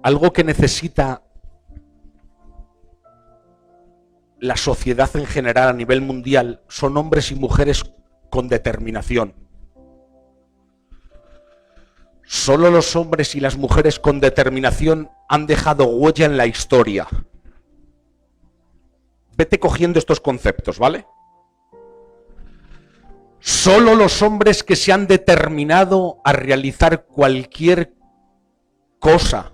algo que necesita la sociedad en general a nivel mundial son hombres y mujeres con determinación. Solo los hombres y las mujeres con determinación han dejado huella en la historia. Vete cogiendo estos conceptos, ¿vale? Solo los hombres que se han determinado a realizar cualquier cosa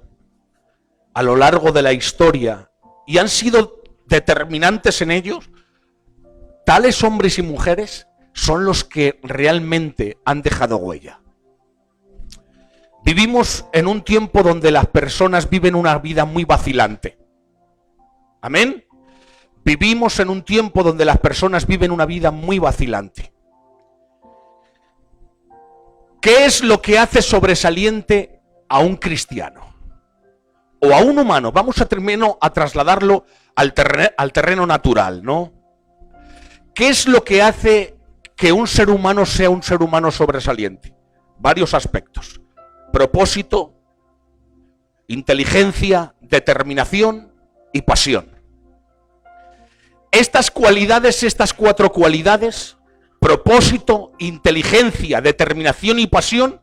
a lo largo de la historia y han sido determinantes en ellos, tales hombres y mujeres son los que realmente han dejado huella. Vivimos en un tiempo donde las personas viven una vida muy vacilante. ¿Amén? Vivimos en un tiempo donde las personas viven una vida muy vacilante. ¿Qué es lo que hace sobresaliente a un cristiano? O a un humano. Vamos a trasladarlo al terreno natural, ¿no? ¿Qué es lo que hace que un ser humano sea un ser humano sobresaliente? Varios aspectos. Propósito, inteligencia, determinación y pasión. Estas cualidades, estas cuatro cualidades, propósito, inteligencia, determinación y pasión,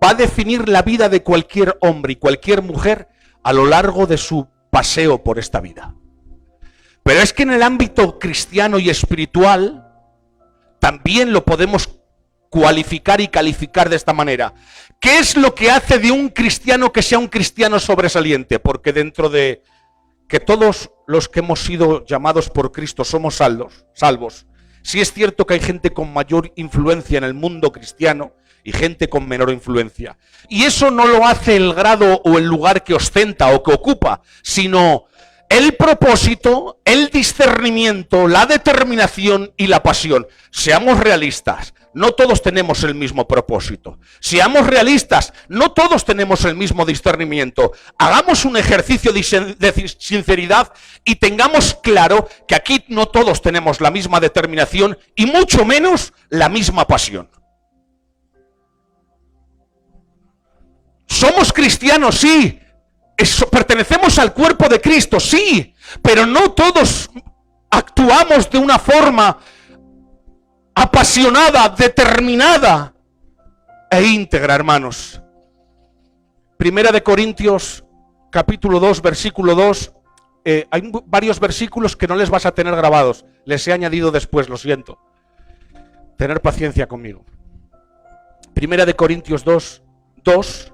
va a definir la vida de cualquier hombre y cualquier mujer a lo largo de su paseo por esta vida. Pero es que en el ámbito cristiano y espiritual también lo podemos cualificar y calificar de esta manera. ¿Qué es lo que hace de un cristiano que sea un cristiano sobresaliente? Porque dentro de que todos los que hemos sido llamados por Cristo somos salvos, sí es cierto que hay gente con mayor influencia en el mundo cristiano y gente con menor influencia. Y eso no lo hace el grado o el lugar que ostenta o que ocupa, sino el propósito, el discernimiento, la determinación y la pasión. Seamos realistas, no todos tenemos el mismo propósito. Seamos realistas, no todos tenemos el mismo discernimiento. Hagamos un ejercicio de sinceridad y tengamos claro que aquí no todos tenemos la misma determinación y mucho menos la misma pasión. Somos cristianos, sí. Pertenecemos al cuerpo de Cristo, sí, pero no todos actuamos de una forma apasionada, determinada e íntegra, hermanos. Primera de Corintios, capítulo 2, versículo 2. Hay varios versículos que no les vas a tener grabados. Les he añadido después, lo siento. Tener paciencia conmigo. Primera de Corintios 2, 2.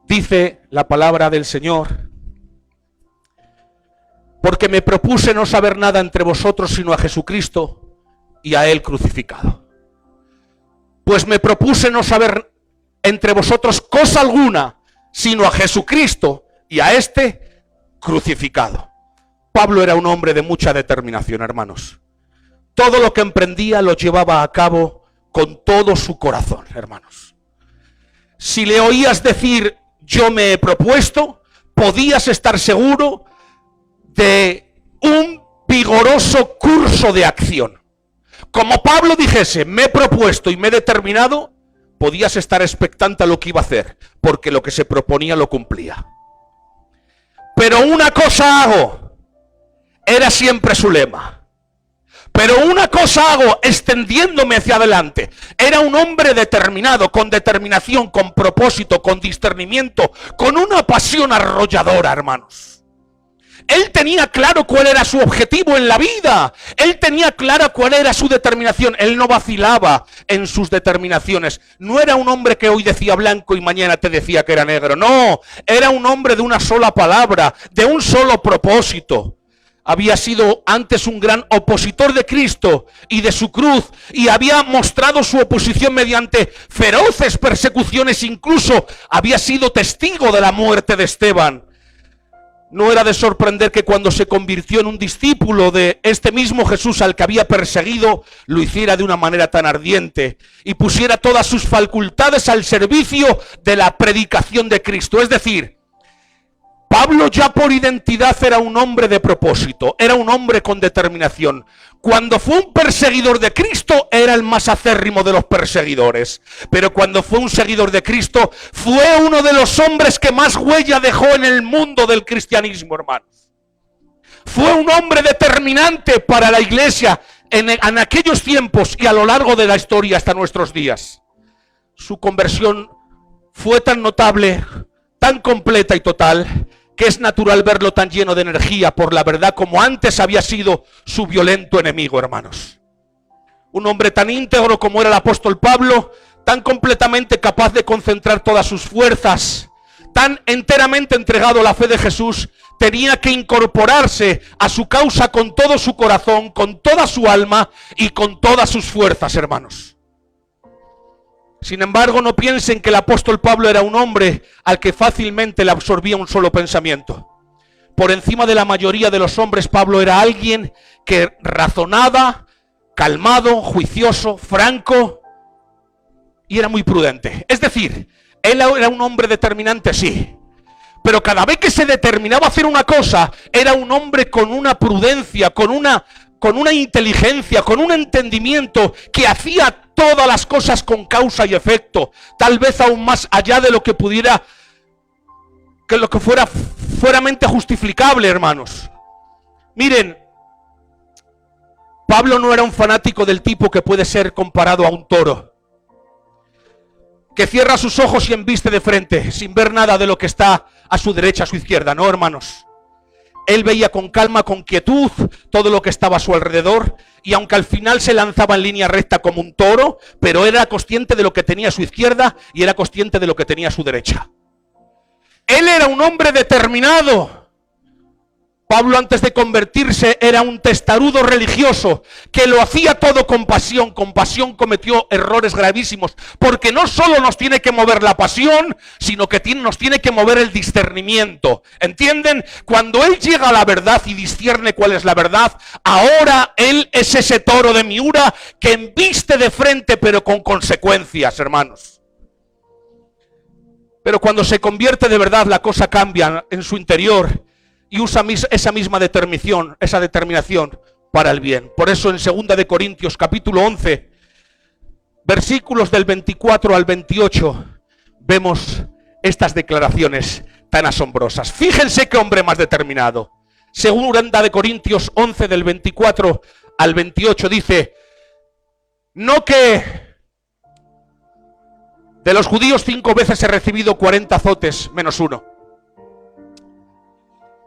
Dice la palabra del Señor: porque me propuse no saber nada entre vosotros sino a Jesucristo y a Él crucificado. Pues me propuse no saber entre vosotros cosa alguna sino a Jesucristo y a este crucificado. Pablo era un hombre de mucha determinación, hermanos. Todo lo que emprendía lo llevaba a cabo con todo su corazón, hermanos. Si le oías decir yo me he propuesto, podías estar seguro de un vigoroso curso de acción. Como Pablo dijese, me he propuesto y me he determinado, podías estar expectante a lo que iba a hacer, porque lo que se proponía lo cumplía. Pero una cosa hago, era siempre su lema. Pero una cosa hago, extendiéndome hacia adelante. Era un hombre determinado, con determinación, con propósito, con discernimiento, con una pasión arrolladora, hermanos. Él tenía claro cuál era su objetivo en la vida. Él tenía clara cuál era su determinación. Él no vacilaba en sus determinaciones. No era un hombre que hoy decía blanco y mañana te decía que era negro. No, era un hombre de una sola palabra, de un solo propósito. Había sido antes un gran opositor de Cristo y de su cruz, y había mostrado su oposición mediante feroces persecuciones, incluso había sido testigo de la muerte de Esteban. No era de sorprender que cuando se convirtió en un discípulo de este mismo Jesús al que había perseguido, lo hiciera de una manera tan ardiente y pusiera todas sus facultades al servicio de la predicación de Cristo. Es decir, Pablo ya por identidad era un hombre de propósito, era un hombre con determinación. Cuando fue un perseguidor de Cristo, era el más acérrimo de los perseguidores. Pero cuando fue un seguidor de Cristo, fue uno de los hombres que más huella dejó en el mundo del cristianismo, hermanos. Fue un hombre determinante para la iglesia en aquellos tiempos y a lo largo de la historia hasta nuestros días. Su conversión fue tan notable, tan completa y total, que es natural verlo tan lleno de energía por la verdad como antes había sido su violento enemigo, hermanos. Un hombre tan íntegro como era el apóstol Pablo, tan completamente capaz de concentrar todas sus fuerzas, tan enteramente entregado a la fe de Jesús, tenía que incorporarse a su causa con todo su corazón, con toda su alma y con todas sus fuerzas, hermanos. Sin embargo, no piensen que el apóstol Pablo era un hombre al que fácilmente le absorbía un solo pensamiento. Por encima de la mayoría de los hombres, Pablo era alguien que razonaba, calmado, juicioso, franco y era muy prudente. Es decir, él era un hombre determinante, sí, pero cada vez que se determinaba a hacer una cosa, era un hombre con una prudencia, con una inteligencia, con un entendimiento que hacía todas las cosas con causa y efecto, tal vez aún más allá de lo que pudiera, que lo que fuera mente justificable, hermanos. Miren, Pablo no era un fanático del tipo que puede ser comparado a un toro, que cierra sus ojos y embiste de frente, sin ver nada de lo que está a su derecha, a su izquierda. No, hermanos. Él veía con calma, con quietud, todo lo que estaba a su alrededor, y aunque al final se lanzaba en línea recta como un toro, pero era consciente de lo que tenía a su izquierda y era consciente de lo que tenía a su derecha. Él era un hombre determinado. Pablo, antes de convertirse, era un testarudo religioso que lo hacía todo con pasión. Con pasión cometió errores gravísimos, porque no solo nos tiene que mover la pasión, sino que nos tiene que mover el discernimiento. ¿Entienden? Cuando él llega a la verdad y discierne cuál es la verdad, ahora él es ese toro de Miura que embiste de frente, pero con consecuencias, hermanos. Pero cuando se convierte de verdad, la cosa cambia en su interior. Y usa esa misma determinación para el bien. Por eso en 2 de Corintios capítulo 11, versículos del 24 al 28, vemos estas declaraciones tan asombrosas. Fíjense qué hombre más determinado. 2 de Corintios 11 del 24 al 28 dice: no que de los judíos 5 veces he recibido 40 azotes menos uno.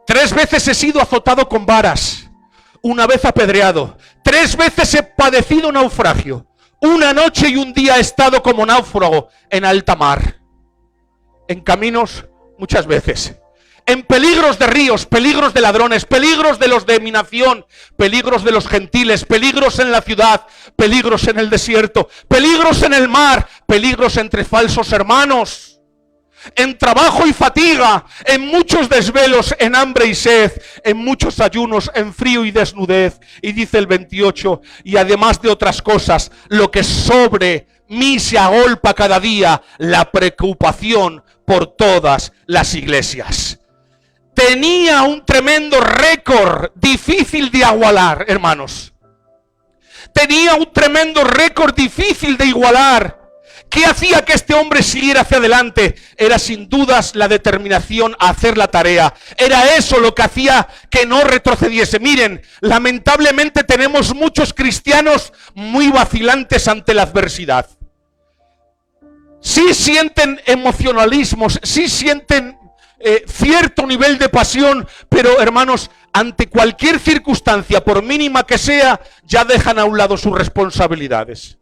3 veces he sido azotado con varas, 1 vez apedreado, 3 veces he padecido naufragio, 1 noche y 1 día he estado como náufrago en alta mar, en caminos muchas veces, en peligros de ríos, peligros de ladrones, peligros de los de mi nación, peligros de los gentiles, peligros en la ciudad, peligros en el desierto, peligros en el mar, peligros entre falsos hermanos, en trabajo y fatiga, en muchos desvelos, en hambre y sed, en muchos ayunos, en frío y desnudez. Y dice el 28, y además de otras cosas, lo que sobre mí se agolpa cada día, la preocupación por todas las iglesias. Tenía un tremendo récord, difícil de igualar, hermanos. Tenía un tremendo récord difícil de igualar. ¿Qué hacía que este hombre siguiera hacia adelante? Era sin dudas la determinación a hacer la tarea. Era eso lo que hacía que no retrocediese. Miren, lamentablemente tenemos muchos cristianos muy vacilantes ante la adversidad. Sí sienten emocionalismos, sí sienten cierto nivel de pasión, pero hermanos, ante cualquier circunstancia, por mínima que sea, ya dejan a un lado sus responsabilidades.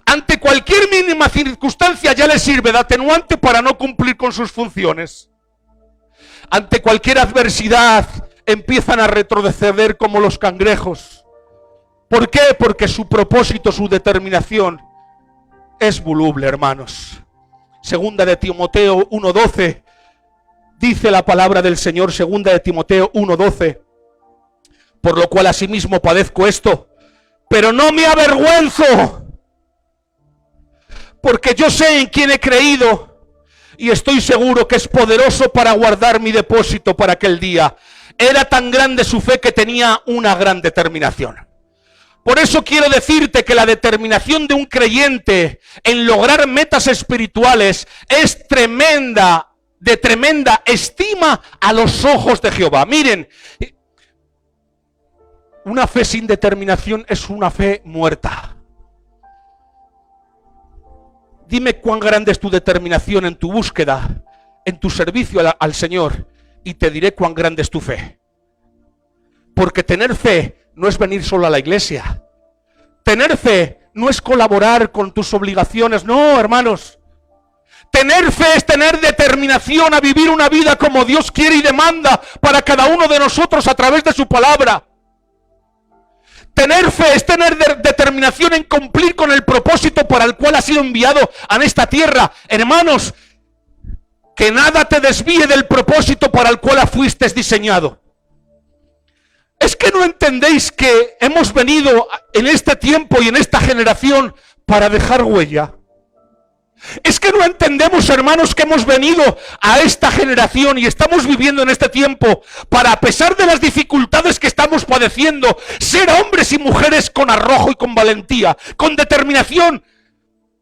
Ante cualquier mínima circunstancia ya les sirve de atenuante para no cumplir con sus funciones. Ante cualquier adversidad empiezan a retroceder como los cangrejos. ¿Por qué? Porque su propósito, su determinación es voluble, hermanos. 2 de Timoteo 1:12 dice la palabra del Señor, 2 de Timoteo 1:12: por lo cual asimismo padezco esto, pero no me avergüenzo, porque yo sé en quién he creído y estoy seguro que es poderoso para guardar mi depósito para aquel día. Era tan grande su fe que tenía una gran determinación. Por eso quiero decirte que la determinación de un creyente en lograr metas espirituales es tremenda, de tremenda estima a los ojos de Jehová. Miren, una fe sin determinación es una fe muerta. Dime cuán grande es tu determinación en tu búsqueda, en tu servicio al Señor, y te diré cuán grande es tu fe. Porque tener fe no es venir solo a la iglesia. Tener fe no es colaborar con tus obligaciones. No, hermanos. Tener fe es tener determinación a vivir una vida como Dios quiere y demanda para cada uno de nosotros a través de su palabra. Tener fe es tener determinación en cumplir con el propósito para el cual has sido enviado a esta tierra. Hermanos, que nada te desvíe del propósito para el cual fuiste diseñado. Es que no entendéis que hemos venido en este tiempo y en esta generación para dejar huella. Es que no entendemos, hermanos, que hemos venido a esta generación y estamos viviendo en este tiempo para, a pesar de las dificultades que estamos padeciendo, ser hombres y mujeres con arrojo y con valentía, con determinación.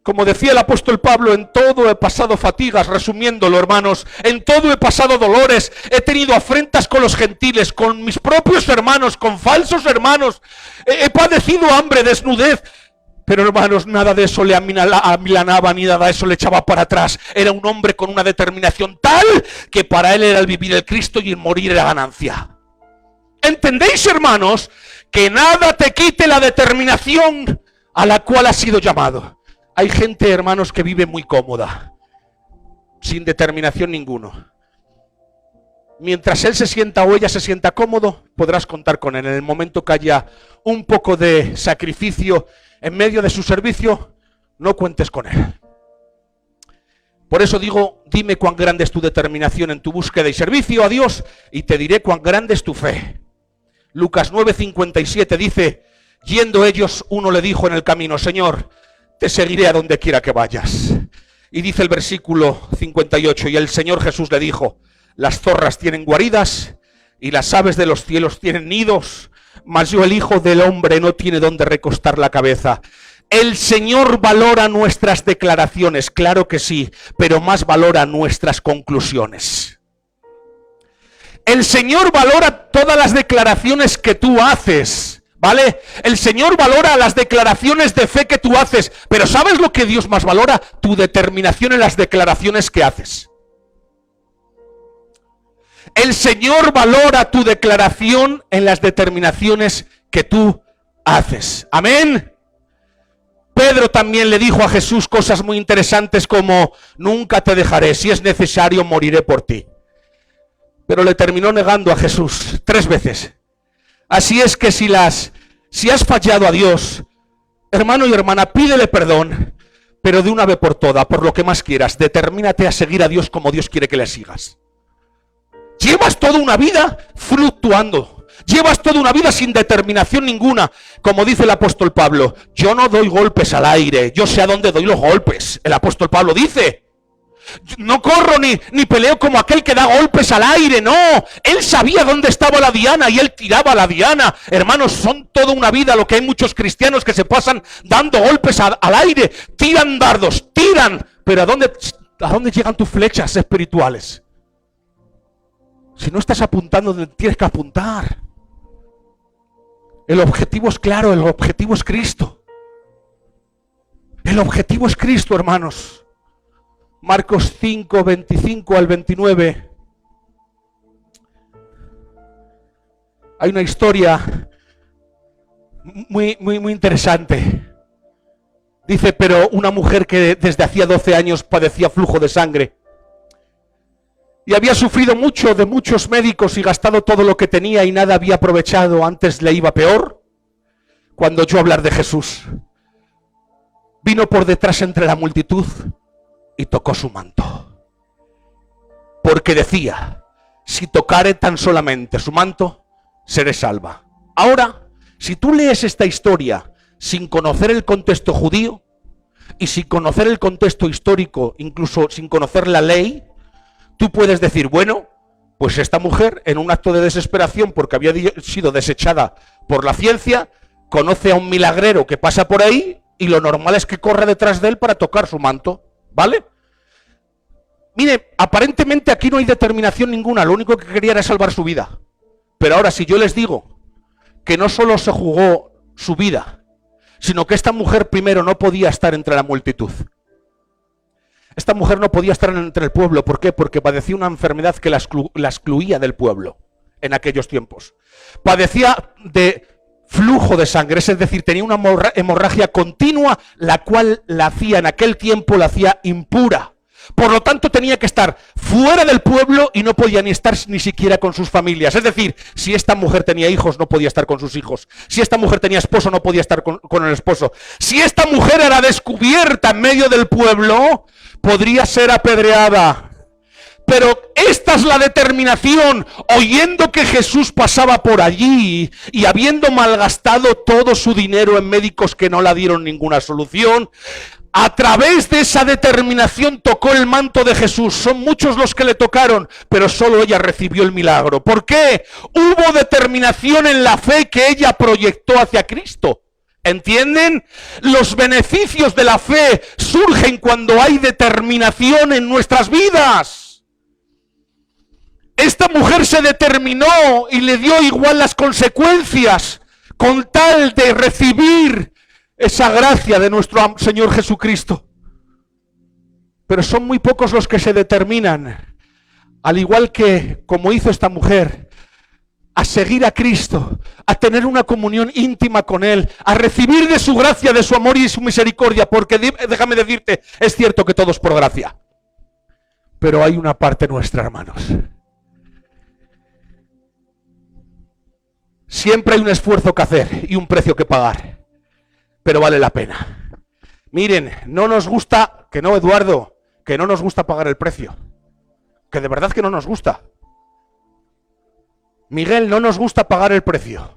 Como decía el apóstol Pablo, en todo he pasado fatigas, resumiéndolo, hermanos, en todo he pasado dolores, he tenido afrentas con los gentiles, con mis propios hermanos, con falsos hermanos, he padecido hambre, desnudez. Pero, hermanos, nada de eso le amilanaba, ni nada de eso le echaba para atrás. Era un hombre con una determinación tal que para él era el vivir el Cristo y el morir era ganancia. ¿Entendéis, hermanos? Que nada te quite la determinación a la cual has sido llamado. Hay gente, hermanos, que vive muy cómoda, sin determinación ninguno. Mientras él se sienta o ella se sienta cómodo, podrás contar con él. En el momento que haya un poco de sacrificio en medio de su servicio, no cuentes con él. Por eso digo, dime cuán grande es tu determinación en tu búsqueda y servicio a Dios, y te diré cuán grande es tu fe. Lucas 9:57 dice, yendo ellos, uno le dijo en el camino, Señor, te seguiré a donde quiera que vayas. Y dice el versículo 58, y el Señor Jesús le dijo, las zorras tienen guaridas y las aves de los cielos tienen nidos, mas yo, el Hijo del Hombre, no tiene donde recostar la cabeza. El Señor valora nuestras declaraciones, claro que sí, pero más valora nuestras conclusiones. El Señor valora todas las declaraciones que tú haces, ¿vale? El Señor valora las declaraciones de fe que tú haces, pero ¿sabes lo que Dios más valora? Tu determinación en las declaraciones que haces. El Señor valora tu declaración en las determinaciones que tú haces. Amén. Pedro también le dijo a Jesús cosas muy interesantes como, nunca te dejaré, si es necesario moriré por ti. Pero le terminó negando a Jesús 3 veces. Así es que si has fallado a Dios, hermano y hermana, pídele perdón, pero de una vez por todas, por lo que más quieras, determínate a seguir a Dios como Dios quiere que le sigas. Llevas toda una vida fluctuando. Llevas toda una vida sin determinación ninguna. Como dice el apóstol Pablo, yo no doy golpes al aire, yo sé a dónde doy los golpes. El apóstol Pablo dice, no corro ni peleo como aquel que da golpes al aire, no. Él sabía dónde estaba la diana y él tiraba la diana. Hermanos, son toda una vida lo que hay muchos cristianos que se pasan dando golpes al aire. Tiran dardos, tiran. Pero ¿a dónde llegan tus flechas espirituales? Si no estás apuntando donde tienes que apuntar. El objetivo es claro, el objetivo es Cristo. El objetivo es Cristo, hermanos. Marcos 5, 25 al 29. Hay una historia muy interesante. Dice, pero una mujer que desde hacía 12 años padecía flujo de sangre y había sufrido mucho de muchos médicos y gastado todo lo que tenía y nada había aprovechado, antes le iba peor, cuando oyó hablar de Jesús, vino por detrás entre la multitud y tocó su manto. Porque decía, si tocare tan solamente su manto, seré salva. Ahora, si tú lees esta historia sin conocer el contexto judío, y sin conocer el contexto histórico, incluso sin conocer la ley, tú puedes decir, bueno, pues esta mujer, en un acto de desesperación porque había sido desechada por la ciencia, conoce a un milagrero que pasa por ahí y lo normal es que corra detrás de él para tocar su manto, ¿vale? Mire, aparentemente aquí no hay determinación ninguna, lo único que quería era salvar su vida. Pero ahora, si yo les digo que no solo se jugó su vida, sino que esta mujer primero no podía estar entre la multitud. Esta mujer no podía estar entre el pueblo. ¿Por qué? Porque padecía una enfermedad que la excluía del pueblo en aquellos tiempos. Padecía de flujo de sangre, es decir, tenía una hemorragia continua, la cual la hacía en aquel tiempo, la hacía impura. Por lo tanto, tenía que estar fuera del pueblo y no podía ni estar ni siquiera con sus familias. Es decir, si esta mujer tenía hijos, no podía estar con sus hijos. Si esta mujer tenía esposo, no podía estar con el esposo. Si esta mujer era descubierta en medio del pueblo, podría ser apedreada. Pero esta es la determinación, oyendo que Jesús pasaba por allí y habiendo malgastado todo su dinero en médicos que no le dieron ninguna solución, a través de esa determinación tocó el manto de Jesús. Son muchos los que le tocaron, pero solo ella recibió el milagro. ¿Por qué? Hubo determinación en la fe que ella proyectó hacia Cristo. ¿Entienden? Los beneficios de la fe surgen cuando hay determinación en nuestras vidas. Esta mujer se determinó y le dio igual las consecuencias con tal de recibir esa gracia de nuestro Señor Jesucristo. Pero son muy pocos los que se determinan, al igual que como hizo esta mujer, a seguir a Cristo, a tener una comunión íntima con Él, a recibir de su gracia, de su amor y de su misericordia, porque déjame decirte, es cierto que todo es por gracia, pero hay una parte nuestra, hermanos. Siempre hay un esfuerzo que hacer y un precio que pagar. Pero vale la pena. Miren, no nos gusta, que no, Eduardo, que no nos gusta pagar el precio. Que de verdad que no nos gusta. Miguel, no nos gusta pagar el precio.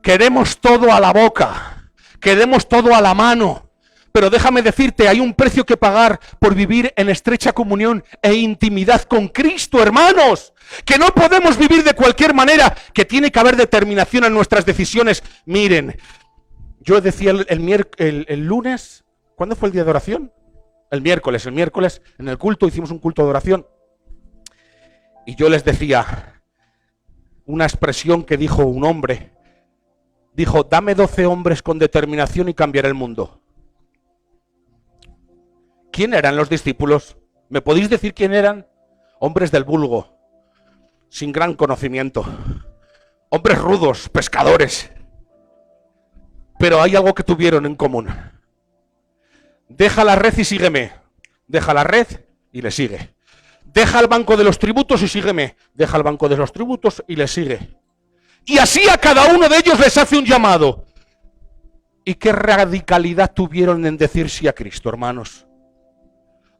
Queremos todo a la boca. Queremos todo a la mano. Pero déjame decirte, hay un precio que pagar por vivir en estrecha comunión e intimidad con Cristo, hermanos. Que no podemos vivir de cualquier manera, que tiene que haber determinación en nuestras decisiones. Miren, yo decía el lunes, ¿cuándo fue el día de oración? El miércoles en el culto hicimos un culto de oración. Y yo les decía una expresión que dijo un hombre. Dijo, dame 12 hombres con determinación y cambiaré el mundo. ¿Quién eran los discípulos? ¿Me podéis decir quién eran? Hombres del vulgo, sin gran conocimiento. Hombres rudos, pescadores. Pero hay algo que tuvieron en común. Deja la red y sígueme. Deja la red y le sigue. Deja el banco de los tributos y sígueme. Deja el banco de los tributos y le sigue. Y así a cada uno de ellos les hace un llamado. ¿Y qué radicalidad tuvieron en decir sí a Cristo, hermanos?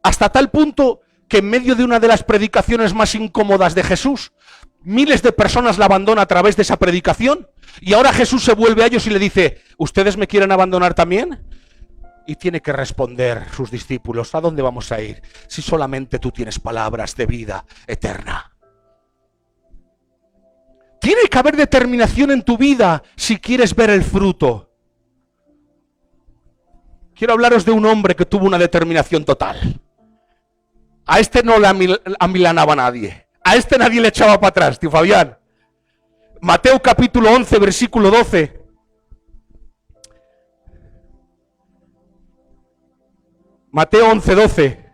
Hasta tal punto que en medio de una de las predicaciones más incómodas de Jesús, miles de personas la abandonan a través de esa predicación. Y ahora Jesús se vuelve a ellos y le dice, ¿ustedes me quieren abandonar también? Y tiene que responder sus discípulos, ¿a dónde vamos a ir? Si solamente tú tienes palabras de vida eterna. Tiene que haber determinación en tu vida si quieres ver el fruto. Quiero hablaros de un hombre que tuvo una determinación total. A este no le amilanaba nadie. A este nadie le echaba para atrás, tío Fabián. Mateo capítulo 11, versículo 12. Mateo 11, 12.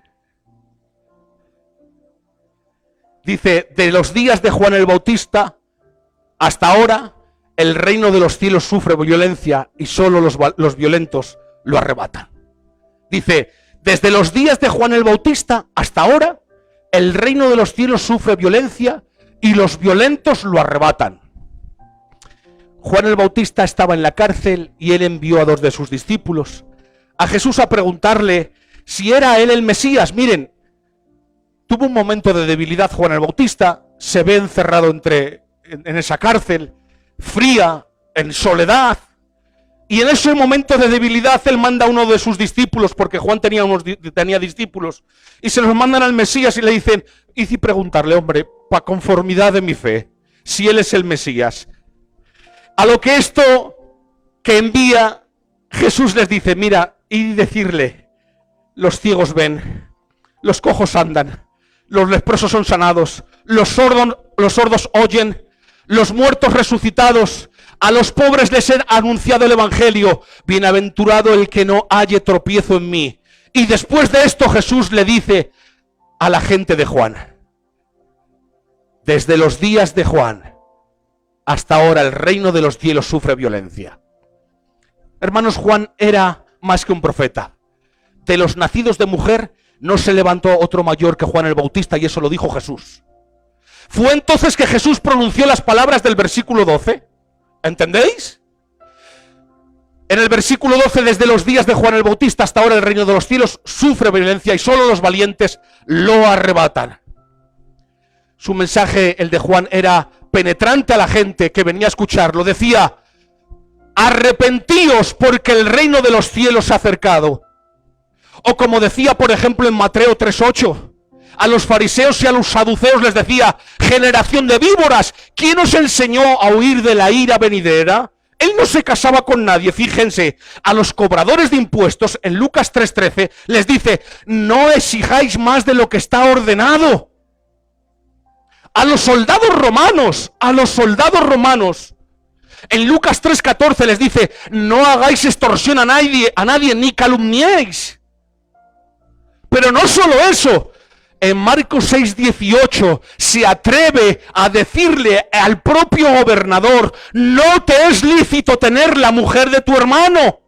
Dice, de los días de Juan el Bautista hasta ahora, el reino de los cielos sufre violencia y solo los violentos lo arrebatan. Dice, desde los días de Juan el Bautista hasta ahora, el reino de los cielos sufre violencia y los violentos lo arrebatan. Juan el Bautista estaba en la cárcel y él envió a 2 de sus discípulos a Jesús a preguntarle si era él el Mesías. Miren, tuvo un momento de debilidad Juan el Bautista, se ve encerrado en esa cárcel, fría, en soledad, Y en ese momento de debilidad él manda a uno de sus discípulos, porque Juan tenía discípulos, y se los mandan al Mesías y le dicen, y preguntarle, hombre, para conformidad de mi fe, si él es el Mesías. A lo que esto que envía Jesús les dice, mira, y decirle, los ciegos ven, los cojos andan, los leprosos son sanados, los sordos oyen, los muertos resucitados, a los pobres les he anunciado el evangelio, bienaventurado el que no halle tropiezo en mí. Y después de esto Jesús le dice a la gente de Juan, desde los días de Juan hasta ahora el reino de los cielos sufre violencia. Hermanos, Juan era más que un profeta. De los nacidos de mujer no se levantó otro mayor que Juan el Bautista, y eso lo dijo Jesús. Fue entonces que Jesús pronunció las palabras del versículo 12. ¿Entendéis? En el versículo 12, desde los días de Juan el Bautista hasta ahora el reino de los cielos sufre violencia y solo los valientes lo arrebatan. Su mensaje, el de Juan, era penetrante a la gente que venía a escucharlo. Decía, arrepentíos porque el reino de los cielos se ha acercado. O como decía, por ejemplo, en Mateo 3:8, a los fariseos y a los saduceos les decía, generación de víboras, ¿quién os enseñó a huir de la ira venidera? Él no se casaba con nadie. Fíjense, a los cobradores de impuestos, en Lucas 3:13, les dice, no exijáis más de lo que está ordenado. A los soldados romanos, en Lucas 3:14 les dice, no hagáis extorsión a nadie ni calumniéis. Pero no solo eso, en Marcos 6:18 se atreve a decirle al propio gobernador, no te es lícito tener la mujer de tu hermano.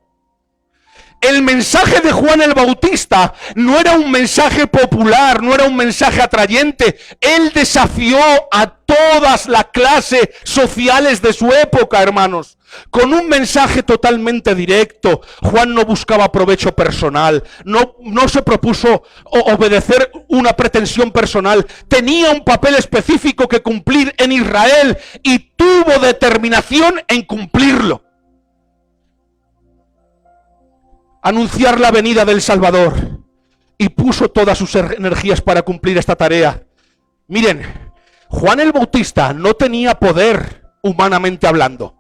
El mensaje de Juan el Bautista no era un mensaje popular, no era un mensaje atrayente. Él desafió a todas las clases sociales de su época, hermanos. Con un mensaje totalmente directo. Juan no buscaba provecho personal, no se propuso obedecer una pretensión personal. Tenía un papel específico que cumplir en Israel y tuvo determinación en cumplirlo. Anunciar la venida del Salvador, y puso todas sus energías para cumplir esta tarea. Miren, Juan el Bautista no tenía poder humanamente hablando.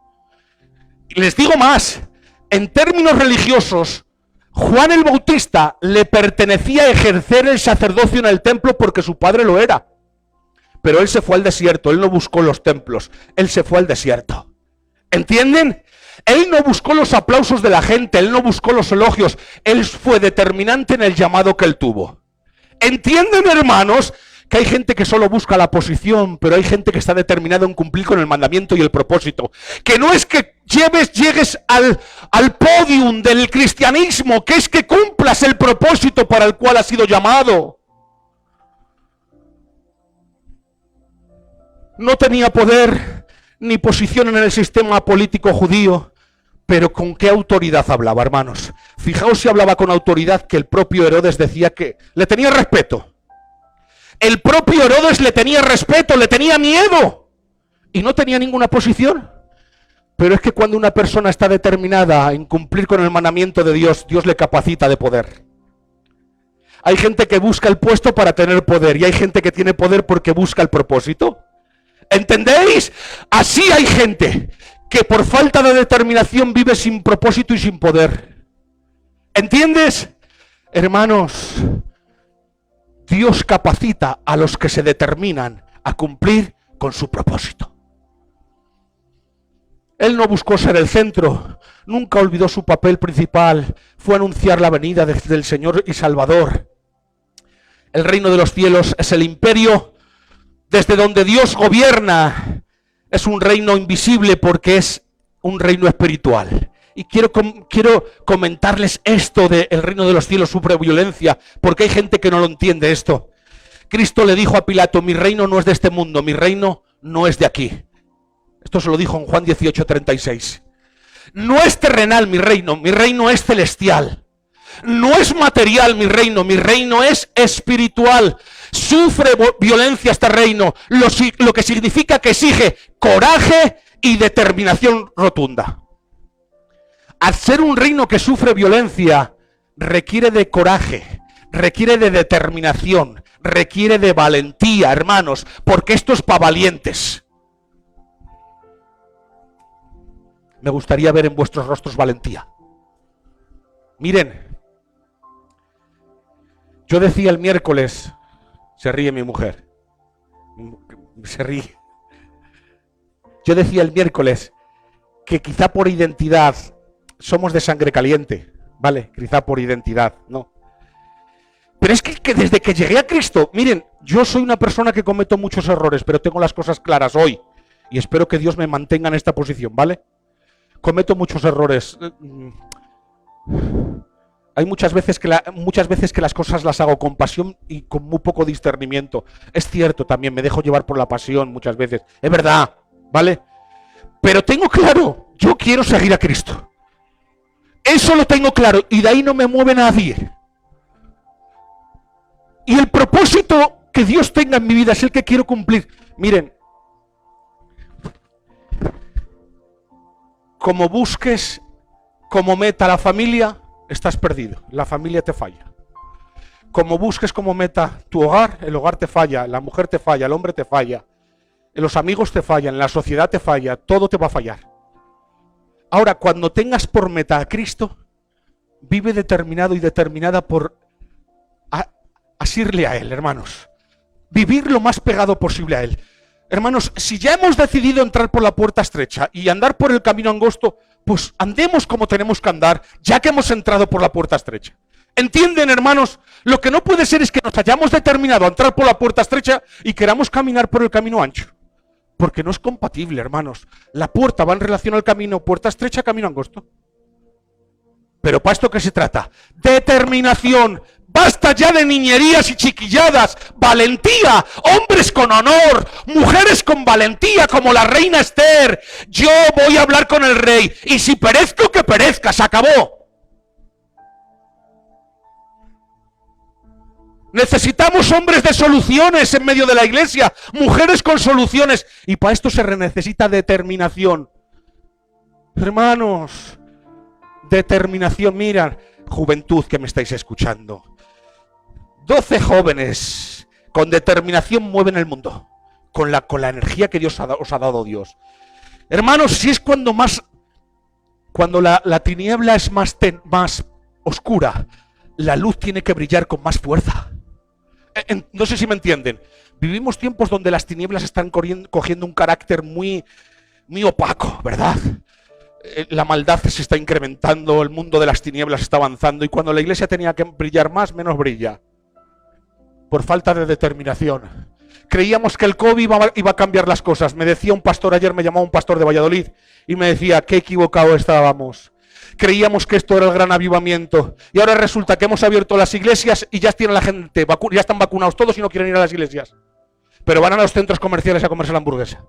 Les digo más, en términos religiosos, Juan el Bautista le pertenecía ejercer el sacerdocio en el templo porque su padre lo era. Pero él se fue al desierto, él no buscó los templos, él se fue al desierto. ¿Entienden? Él no buscó los aplausos de la gente, él no buscó los elogios, él fue determinante en el llamado que él tuvo. ¿Entienden, hermanos? Que hay gente que solo busca la posición, pero hay gente que está determinada en cumplir con el mandamiento y el propósito. Que no es que llegues al podium del cristianismo, que es que cumplas el propósito para el cual has sido llamado. No tenía poder ni posición en el sistema político judío, pero ¿con qué autoridad hablaba, hermanos? Fijaos si hablaba con autoridad, que el propio Herodes decía que le tenía respeto. El propio Herodes le tenía respeto, le tenía miedo y no tenía ninguna posición. Pero es que cuando una persona está determinada en cumplir con el mandamiento de Dios, Dios le capacita de poder. Hay gente que busca el puesto para tener poder y hay gente que tiene poder porque busca el propósito. ¿Entendéis? Así hay gente que por falta de determinación vive sin propósito y sin poder. ¿Entiendes? Hermanos, Dios capacita a los que se determinan a cumplir con su propósito. Él no buscó ser el centro, nunca olvidó su papel principal, fue anunciar la venida del Señor y Salvador. El reino de los cielos es el imperio desde donde Dios gobierna. Es un reino invisible porque es un reino espiritual. Y quiero comentarles esto del reino de los cielos sufre violencia, porque hay gente que no lo entiende esto. Cristo le dijo a Pilato, mi reino no es de este mundo, mi reino no es de aquí. Esto se lo dijo en Juan 18:36. No es terrenal mi reino es celestial. No es material mi reino es espiritual. Sufre violencia este reino, lo que significa que exige coraje y determinación rotunda. Al ser un reino que sufre violencia, requiere de coraje, requiere de determinación, requiere de valentía, hermanos, porque esto es para valientes. Me gustaría ver en vuestros rostros valentía. Miren, yo decía el miércoles, se ríe mi mujer, se ríe. Yo decía el miércoles que quizá por identidad somos de sangre caliente, ¿vale? Quizá por identidad, ¿no? Pero es que desde que llegué a Cristo, miren, yo soy una persona que cometo muchos errores, pero tengo las cosas claras hoy. Y espero que Dios me mantenga en esta posición, ¿vale? Cometo muchos errores. Hay muchas veces que las cosas las hago con pasión y con muy poco discernimiento. Es cierto también, me dejo llevar por la pasión muchas veces. Es verdad, ¿vale? Pero tengo claro, yo quiero seguir a Cristo. Eso lo tengo claro y de ahí no me mueve nadie. Y el propósito que Dios tenga en mi vida es el que quiero cumplir. Miren, como busques como meta la familia, estás perdido. La familia te falla. Como busques como meta tu hogar, el hogar te falla, la mujer te falla, el hombre te falla, los amigos te fallan, la sociedad te falla, todo te va a fallar. Ahora, cuando tengas por meta a Cristo, vive determinado y determinada por asirle a Él, hermanos. Vivir lo más pegado posible a Él. Hermanos, si ya hemos decidido entrar por la puerta estrecha y andar por el camino angosto, pues andemos como tenemos que andar, ya que hemos entrado por la puerta estrecha. ¿Entienden, hermanos? Lo que no puede ser es que nos hayamos determinado a entrar por la puerta estrecha y queramos caminar por el camino ancho. Porque no es compatible, hermanos. La puerta va en relación al camino, puerta estrecha, camino angosto. Pero ¿para esto qué se trata? Determinación. Basta ya de niñerías y chiquilladas. Valentía. Hombres con honor. Mujeres con valentía como la reina Esther. Yo voy a hablar con el rey. Y si perezco, que perezca. Se acabó. Necesitamos hombres de soluciones en medio de la iglesia. Mujeres con soluciones. Y para esto se necesita determinación. Hermanos, determinación. Mira, juventud que me estáis escuchando. 12 jóvenes con determinación mueven el mundo. Con la energía que Dios os ha dado Dios. Hermanos, si es cuando la tiniebla es más oscura, la luz tiene que brillar con más fuerza. No sé si me entienden. Vivimos tiempos donde las tinieblas están cogiendo un carácter muy, muy opaco, ¿verdad? La maldad se está incrementando, el mundo de las tinieblas está avanzando y cuando la iglesia tenía que brillar más, menos brilla. Por falta de determinación. Creíamos que el COVID iba a cambiar las cosas. Me decía un pastor ayer, me llamó un pastor de Valladolid y me decía qué equivocado estábamos. Creíamos que esto era el gran avivamiento y ahora resulta que hemos abierto las iglesias y ya tienen la gente, ya están vacunados todos y no quieren ir a las iglesias. Pero van a los centros comerciales a comerse la hamburguesa.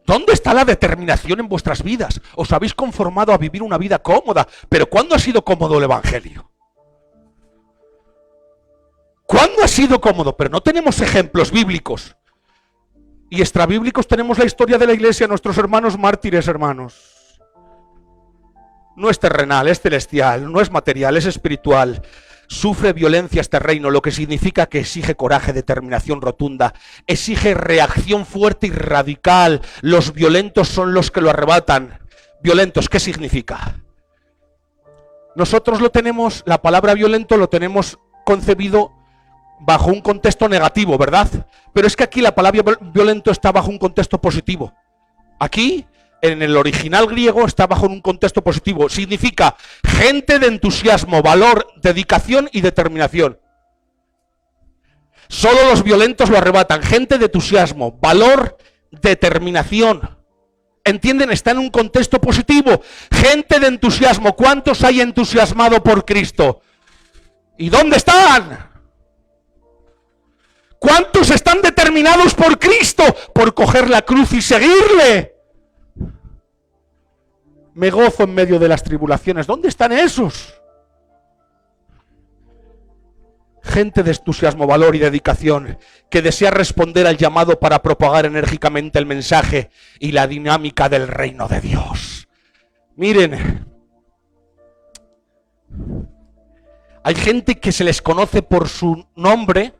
¿Dónde está la determinación en vuestras vidas? Os habéis conformado a vivir una vida cómoda, pero ¿cuándo ha sido cómodo el evangelio? ¿Cuándo ha sido cómodo? Pero no tenemos ejemplos bíblicos. Y extrabíblicos tenemos la historia de la iglesia, nuestros hermanos mártires, hermanos. No es terrenal, es celestial, no es material, es espiritual. Sufre violencia este reino, lo que significa que exige coraje, determinación rotunda, exige reacción fuerte y radical. Los violentos son los que lo arrebatan. Violentos, ¿qué significa? Nosotros lo tenemos, la palabra violento lo tenemos concebido bajo un contexto negativo, ¿verdad? Pero es que aquí la palabra violento está bajo un contexto positivo. Aquí, en el original griego, está bajo un contexto positivo. Significa gente de entusiasmo, valor, dedicación y determinación. Solo los violentos lo arrebatan. Gente de entusiasmo, valor, determinación. ¿Entienden? Está en un contexto positivo. Gente de entusiasmo. ¿Cuántos hay entusiasmado por Cristo? ¿Y dónde están? ¿Cuántos están determinados por Cristo? Por coger la cruz y seguirle. Me gozo en medio de las tribulaciones. ¿Dónde están esos? Gente de entusiasmo, valor y dedicación que desea responder al llamado para propagar enérgicamente el mensaje y la dinámica del reino de Dios. Miren, hay gente que se les conoce por su nombre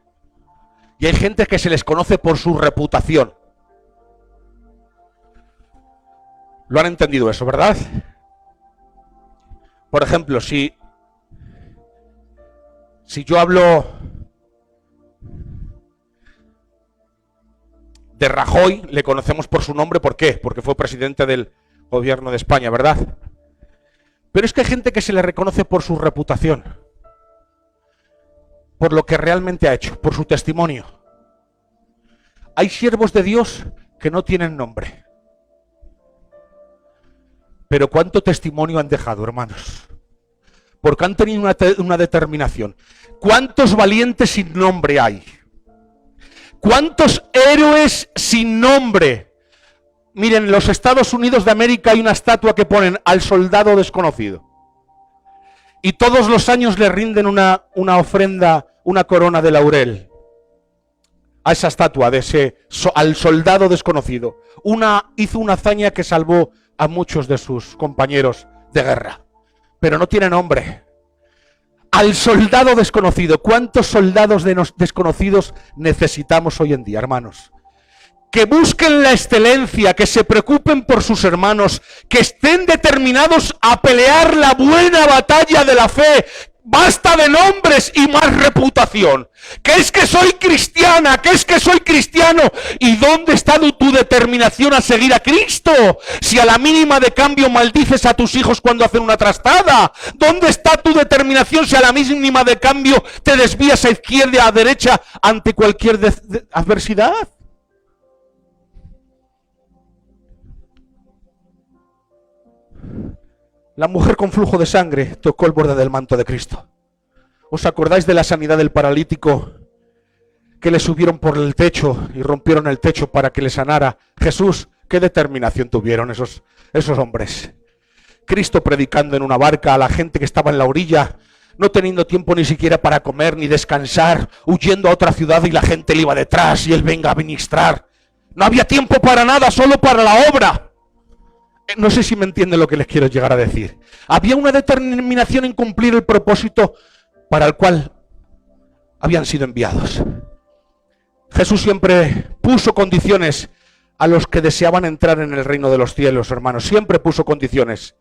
y hay gente que se les conoce por su reputación. ¿Lo han entendido eso, verdad? Por ejemplo, si yo hablo de Rajoy, le conocemos por su nombre, ¿por qué? Porque fue presidente del gobierno de España, ¿verdad? Pero es que hay gente que se le reconoce por su reputación, por lo que realmente ha hecho, por su testimonio. Hay siervos de Dios que no tienen nombre. Pero ¿cuánto testimonio han dejado, hermanos? Porque han tenido una determinación. ¿Cuántos valientes sin nombre hay? ¿Cuántos héroes sin nombre? Miren, en los Estados Unidos de América hay una estatua que ponen al soldado desconocido. Y todos los años le rinden una ofrenda, una corona de laurel a esa estatua, al soldado desconocido. Hizo una hazaña que salvó a muchos de sus compañeros de guerra, pero no tiene nombre. Al soldado desconocido. ¿Cuántos soldados desconocidos necesitamos hoy en día, hermanos? Que busquen la excelencia, que se preocupen por sus hermanos, que estén determinados a pelear la buena batalla de la fe. Basta de nombres y más reputación. Que es que soy cristiana, que es que soy cristiano. ¿Y dónde está tu determinación a seguir a Cristo? Si a la mínima de cambio maldices a tus hijos cuando hacen una trastada. ¿Dónde está tu determinación si a la mínima de cambio te desvías a izquierda y a derecha ante cualquier adversidad? La mujer con flujo de sangre tocó el borde del manto de Cristo. ¿Os acordáis de la sanidad del paralítico que le subieron por el techo y rompieron el techo para que le sanara? Jesús, qué determinación tuvieron esos hombres. Cristo predicando en una barca a la gente que estaba en la orilla, no teniendo tiempo ni siquiera para comer ni descansar, huyendo a otra ciudad y la gente le iba detrás y él venga a ministrar. No había tiempo para nada, solo para la obra. No sé si me entienden lo que les quiero llegar a decir. Había una determinación en cumplir el propósito para el cual habían sido enviados. Jesús siempre puso condiciones a los que deseaban entrar en el reino de los cielos, hermanos. Siempre puso condiciones.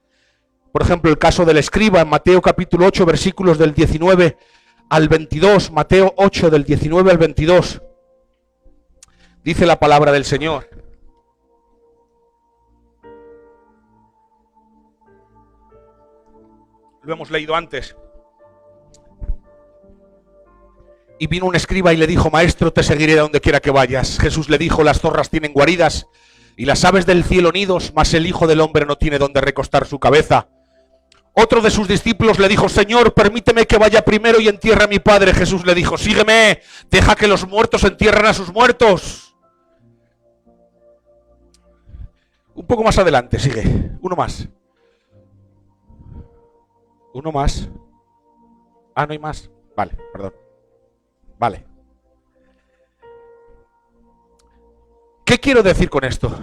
Por ejemplo, el caso del escriba en Mateo capítulo 8, versículos del 19 al 22. Mateo 8, del 19 al 22. Dice la palabra del Señor. Lo hemos leído antes. Y vino un escriba y le dijo: Maestro, te seguiré a donde quiera que vayas. Jesús le dijo: las zorras tienen guaridas y las aves del cielo nidos, mas el Hijo del Hombre no tiene donde recostar su cabeza. Otro de sus discípulos le dijo: Señor, permíteme que vaya primero y entierre a mi padre. Jesús le dijo: sígueme, deja que los muertos entierren a sus muertos. Un poco más adelante, sigue, uno más. Uno más. Ah, no hay más. Vale, perdón. Vale. ¿Qué quiero decir con esto?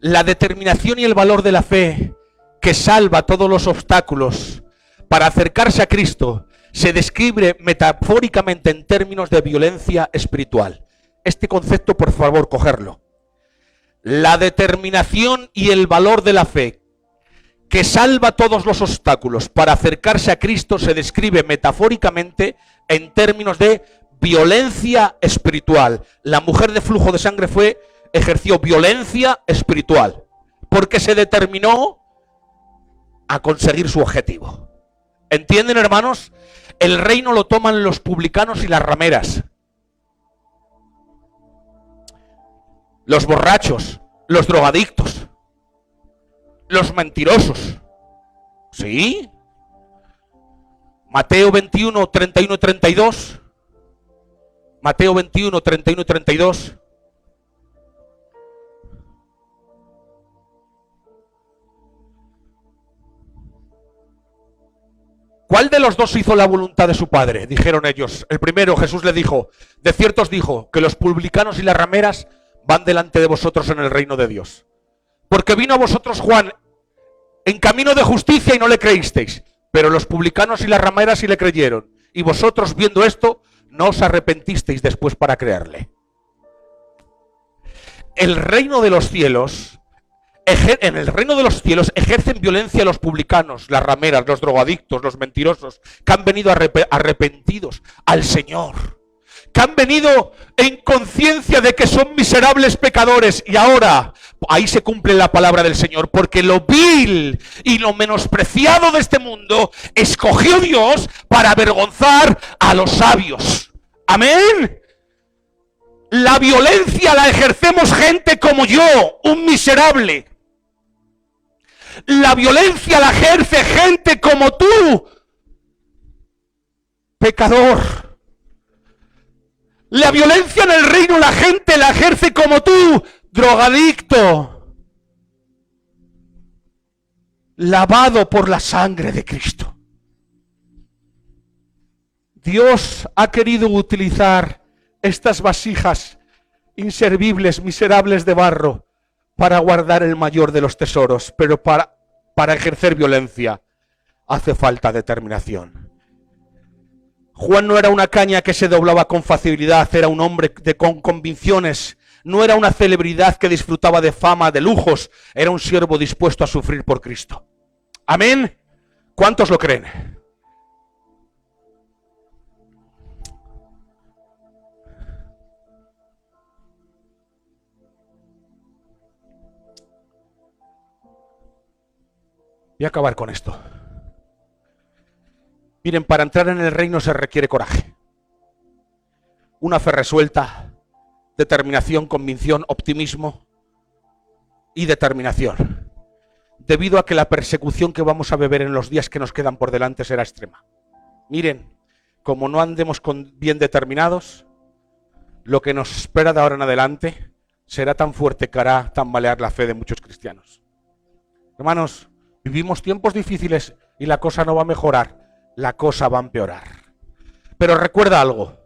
La determinación y el valor de la fe que salva todos los obstáculos para acercarse a Cristo se describe metafóricamente en términos de violencia espiritual. Este concepto, por favor, cogerlo. La determinación y el valor de la fe que salva todos los obstáculos para acercarse a Cristo se describe metafóricamente en términos de violencia espiritual. La mujer de flujo de sangre ejerció violencia espiritual porque se determinó a conseguir su objetivo. ¿Entienden, hermanos? El reino lo toman los publicanos y las rameras, los borrachos, los drogadictos, los mentirosos. ¿Sí? Mateo 21, 31 y 32. Mateo 21, 31 y 32. ¿Cuál de los dos hizo la voluntad de su padre? Dijeron ellos. El primero, Jesús le dijo, de cierto os dijo, que los publicanos y las rameras van delante de vosotros en el reino de Dios. Porque vino a vosotros Juan en camino de justicia y no le creísteis, pero los publicanos y las rameras sí le creyeron. Y vosotros, viendo esto, no os arrepentisteis después para creerle. El reino de los cielos, en el reino de los cielos ejercen violencia los publicanos, las rameras, los drogadictos, los mentirosos, que han venido arrepentidos al Señor, que han venido en conciencia de que son miserables pecadores, y ahora ahí se cumple la palabra del Señor, porque lo vil y lo menospreciado de este mundo escogió Dios para avergonzar a los sabios. Amén. La violencia la ejercemos gente como yo, un miserable. La violencia la ejerce gente como tú, pecador. La violencia en el reino la gente la ejerce como tú, drogadicto, lavado por la sangre de Cristo. Dios ha querido utilizar estas vasijas inservibles, miserables de barro, para guardar el mayor de los tesoros, pero para ejercer violencia hace falta determinación. Juan no era una caña que se doblaba con facilidad, era un hombre con convicciones, no era una celebridad que disfrutaba de fama, de lujos, era un siervo dispuesto a sufrir por Cristo. Amén. ¿Cuántos lo creen? Voy a acabar con esto. Miren, para entrar en el reino se requiere coraje. Una fe resuelta, determinación, convicción, optimismo y determinación. Debido a que la persecución que vamos a beber en los días que nos quedan por delante será extrema. Miren, como no andemos bien determinados, lo que nos espera de ahora en adelante será tan fuerte que hará tambalear la fe de muchos cristianos. Hermanos, vivimos tiempos difíciles y la cosa no va a mejorar, la cosa va a empeorar. Pero recuerda algo,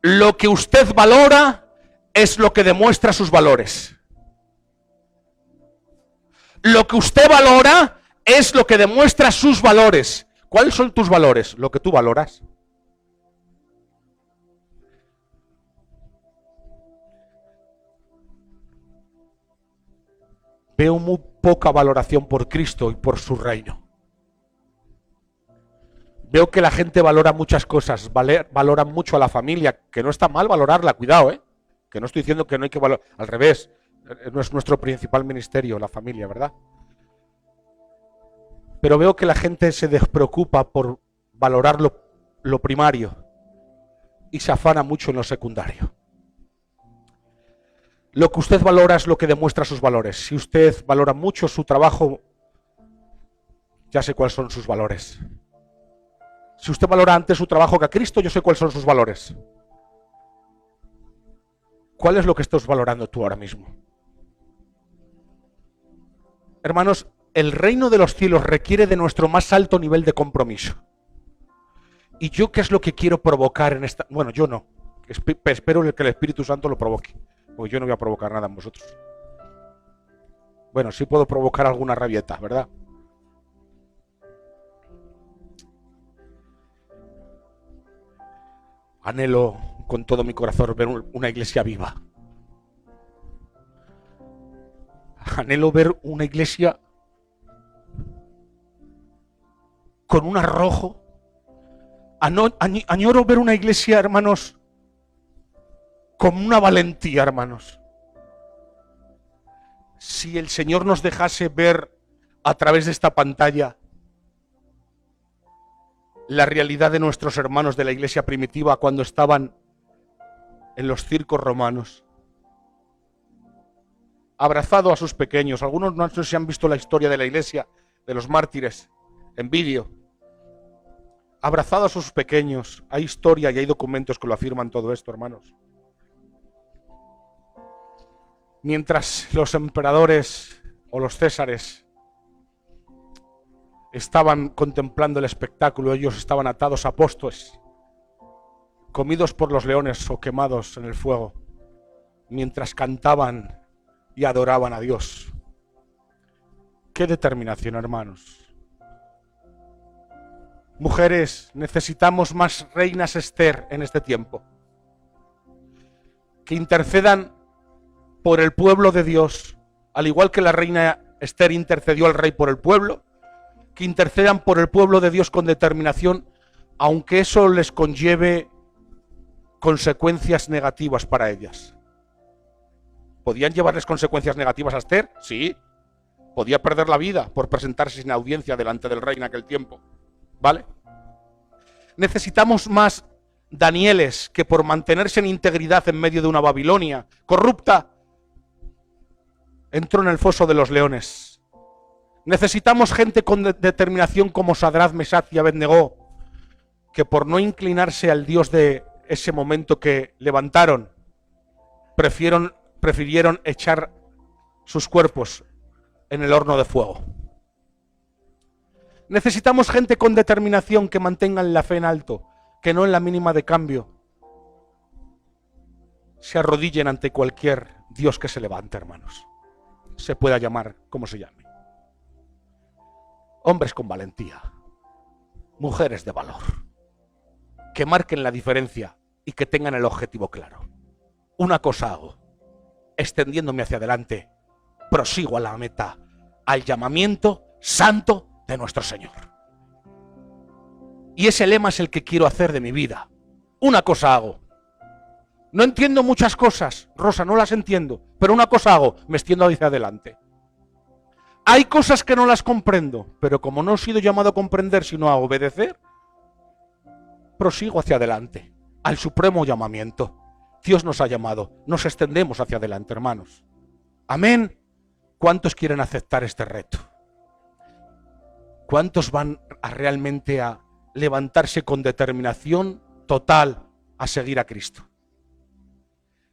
lo que usted valora es lo que demuestra sus valores. Lo que usted valora es lo que demuestra sus valores. ¿Cuáles son tus valores? Lo que tú valoras. Veo muy poca valoración por Cristo y por su reino. Veo que la gente valora muchas cosas, valora mucho a la familia, que no está mal valorarla, cuidado, que no estoy diciendo que no hay que valorar, al revés, no es nuestro principal ministerio, la familia, ¿verdad? Pero veo que la gente se despreocupa por valorar lo primario y se afana mucho en lo secundario. Lo que usted valora es lo que demuestra sus valores. Si usted valora mucho su trabajo, ya sé cuáles son sus valores. Si usted valora antes su trabajo que a Cristo, yo sé cuáles son sus valores. ¿Cuál es lo que estás valorando tú ahora mismo? Hermanos, el reino de los cielos requiere de nuestro más alto nivel de compromiso. ¿Y yo qué es lo que quiero provocar en esta? Bueno, yo no. Espero que el Espíritu Santo lo provoque. Porque yo no voy a provocar nada en vosotros. Bueno, sí puedo provocar alguna rabieta, ¿verdad? Anhelo con todo mi corazón ver una iglesia viva. Anhelo ver una iglesia con un arrojo. Añoro ver una iglesia, hermanos, con una valentía, hermanos. Si el Señor nos dejase ver a través de esta pantalla la realidad de nuestros hermanos de la iglesia primitiva cuando estaban en los circos romanos, abrazado a sus pequeños. Algunos no sé si han visto la historia de la iglesia, de los mártires, en vídeo. Abrazado a sus pequeños. Hay historia y hay documentos que lo afirman todo esto, hermanos. Mientras los emperadores o los césares estaban contemplando el espectáculo, ellos estaban atados a postes, comidos por los leones o quemados en el fuego, mientras cantaban y adoraban a Dios. ¡Qué determinación, hermanos! Mujeres, necesitamos más reinas Esther en este tiempo, que intercedan por el pueblo de Dios, al igual que la reina Esther intercedió al rey por el pueblo, que intercedan por el pueblo de Dios con determinación, aunque eso les conlleve consecuencias negativas para ellas. ¿Podían llevarles consecuencias negativas a Esther? Sí. Podía perder la vida por presentarse sin audiencia delante del rey en aquel tiempo. ¿Vale? Necesitamos más Danieles que por mantenerse en integridad en medio de una Babilonia corrupta entró en el foso de los leones. Necesitamos gente con determinación como Sadrach, Mesach y Abednego, que por no inclinarse al Dios de ese momento que levantaron, prefirieron echar sus cuerpos en el horno de fuego. Necesitamos gente con determinación que mantengan la fe en alto, que no en la mínima de cambio se arrodillen ante cualquier Dios que se levante, hermanos. Se pueda llamar como se llame. Hombres con valentía, mujeres de valor, que marquen la diferencia y que tengan el objetivo claro. Una cosa hago, extendiéndome hacia adelante, prosigo a la meta, al llamamiento santo de nuestro Señor. Y ese lema es el que quiero hacer de mi vida. Una cosa hago. No entiendo muchas cosas, Rosa, no las entiendo, pero una cosa hago, me extiendo hacia adelante. Hay cosas que no las comprendo, pero como no he sido llamado a comprender sino a obedecer, prosigo hacia adelante, al supremo llamamiento. Dios nos ha llamado, nos extendemos hacia adelante, hermanos. Amén. ¿Cuántos quieren aceptar este reto? ¿Cuántos van realmente a levantarse con determinación total a seguir a Cristo?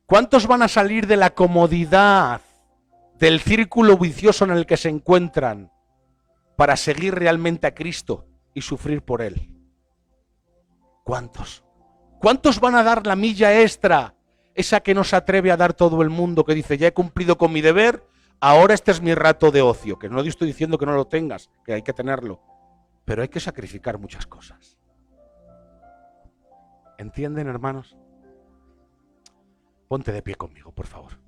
¿Cuántos van a salir de la comodidad, del círculo vicioso en el que se encuentran, para seguir realmente a Cristo y sufrir por Él? ¿Cuántos? ¿Cuántos van a dar la milla extra, esa que no se atreve a dar todo el mundo, que dice, ya he cumplido con mi deber, ahora este es mi rato de ocio? Que no estoy diciendo que no lo tengas, que hay que tenerlo, pero hay que sacrificar muchas cosas. ¿Entienden, hermanos? Ponte de pie conmigo, por favor.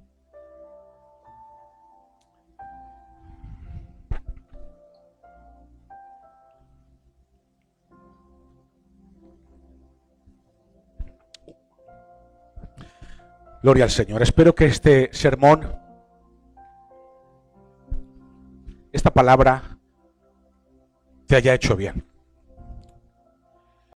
Gloria al Señor. Espero que este sermón, esta palabra, te haya hecho bien.